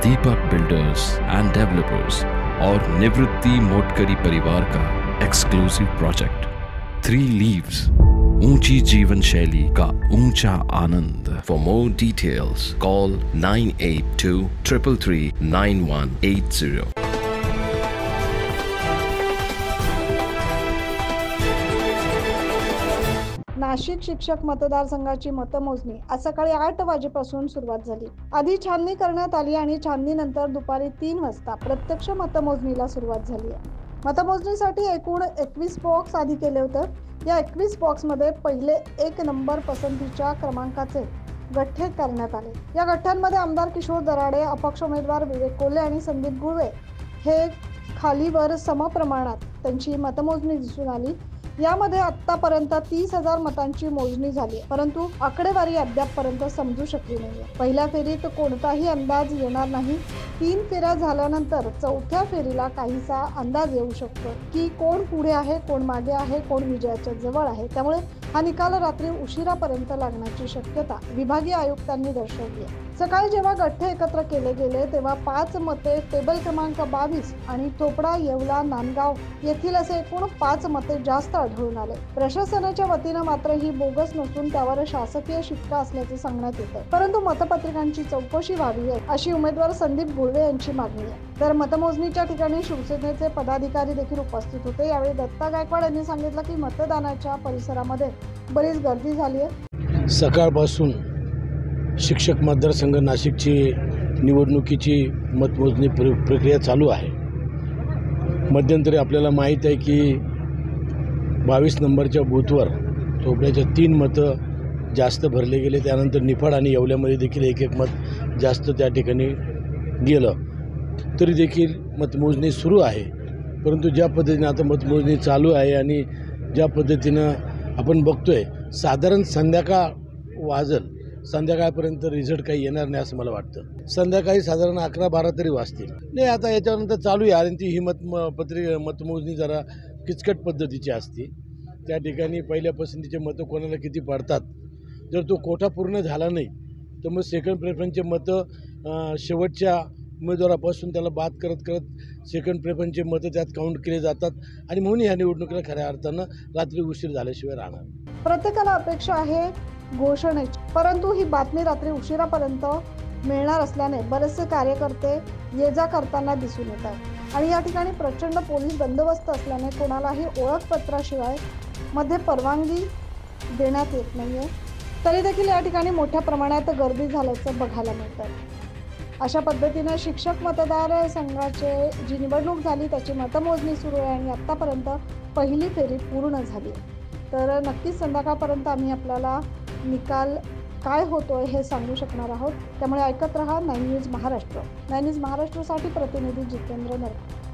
Deepak builders end developers और निवृत्ति मोटकरी परिवार का एक्सक्लूसिव प्रोजेक्ट 3 लीव्स, ऊंची जीवन शैली का ऊंचा आनंद। For more details call 9823339180। नाशिक शिक्षक मतदारसंघाची मतमोजणी आज सकाळी 8 वाजेपासून सुरुवात झाली। आधी छाननी करण्यात आली आणि छाननीनंतर दुपारी 3 वाजता प्रत्यक्ष मतमोजणीला सुरुवात झाली आहे। मतमोजणीसाठी एकूण 21 बॉक्स आधी केले होते। या 21 बॉक्समध्ये पहिले 1 नंबर पसंतीच्या क्रमांकाचे गठ्ठे करण्यात आले। या गठ्ठ्यांमध्ये आमदार किशोर दराडे, अपक्ष उमेदवार विवेक कोल्हे आणि संदीप गुळवे हे खालीवर समप्रमाणात त्यांची मतमोजणी दिसून आली। यामध्ये आतापर्यंत 30,000 मतांची मोजणी झाली, परंतु आकडेवारी अद्यापपर्यंत समजू शकली नाही। पहिल्या फेरीत कोणताही अंदाज येणार नाही। 3 फेऱ्या झाल्यानंतर चौथ्या फेरीला काहीसा अंदाज येऊ शकतो की कोण पुढे आहे, कोण मागे आहे, कोण विजयाच्या जवळ आहे। त्यामुळे हा निकाल रात्री उशिरापर्यंत लागण्याची शक्यता विभागीय आयुक्तांनी दर्शवली आहे। सकाळी जेव्हा गठ्ठे एकत्र केले गेले तेव्हा 5 मते टेबल क्रमांक 22 आणि चोपडा, येवला, नांदगाव येथील असे एकूण 5 मते जास्त आढळून आले। प्रशासनाच्या वतीनं मात्र ही बोगस नसून त्यावर शासकीय शिक्का असल्याचे सांगण्यात येते, परंतु मतपत्रिकांची चौकशी व्हावी अशी उमेदवार संदीप गुळवे यांची मागणी आहे। तर मतमोजणीच्या ठिकाणी शिवसेनेचे पदाधिकारी देखील उपस्थित होते। यावेळी दत्ता गायकवाड यांनी सांगितलं की मतदानाच्या परिसरामध्ये बरीच गर्दी झाली आहे। सकाळपासून शिक्षक मतदारसंघ नाशिकची निवडणुकीची मतमोजणी प्रक्रिया चालू आहे। मध्यंतरी आपल्याला माहीत आहे की 22 नंबरच्या बूथवर चोपड्याच्या 3 मतं जास्त भरले गेले। त्यानंतर निफाड आणि येवल्यामध्ये देखील एक मत जास्त त्या ठिकाणी गेलं। तरी देखील मतमोजणी सुरू आहे, परंतु ज्या पद्धतीने आता मतमोजणी चालू आहे आणि ज्या पद्धतीनं आपण बघतोय साधारण संध्याकाळपर्यंत रिझल्ट काही येणार नाही असं मला वाटतं। संध्याकाळी साधारण 11-12 तरी वाजतील। नाही, आता याच्यानंतर चालू आहे आणि ती ही मतमोजणी जरा किचकट पद्धतीची असते। त्या ठिकाणी पहिल्या पसंतीचे मतं कोणाला किती पडतात, जर तो कोटा पूर्ण झाला नाही तर मग सेकंड प्रेफरन्सचे मतं शेवटच्या उमेदवारापासून त्याला बाद करत सेकंड प्रेफरन्सचे मतं त्यात काउंट केले जातात आणि म्हणून ह्या निवडणुकीला खऱ्या अर्थानं रात्री उशीर झाल्याशिवाय राहणार। प्रत्येकाला अपेक्षा आहे घोषणेची, परंतु ही बातमी रात्री उशिरापर्यंत मिळणार असल्याने बरेचसे कार्यकर्ते ये जा करताना दिसून येत आहेत आणि या ठिकाणी प्रचंड पोलीस बंदोबस्त असल्याने कोणालाही ओळखपत्राशिवाय मध्ये परवानगी देण्यात येत नाहीये। तरी देखील या ठिकाणी मोठ्या प्रमाणात गर्दी झाल्याचं बघायला मिळतं। अशा पद्धतीने शिक्षक मतदार संघाची जी निवडणूक झाली त्याची मतमोजणी सुरू आहे आणि आतापर्यंत पहिली फेरी पूर्ण झाली। तर नक्कीच संध्याकाळपर्यंत आम्ही आपल्याला निकाल काय होतोय हे सांगू शकणार आहोत। त्यामुळे ऐकत रहा 9 न्यूज महाराष्ट्र। 9 न्यूज महाराष्ट्रसाठी प्रतिनिधी जितेंद्र नरके।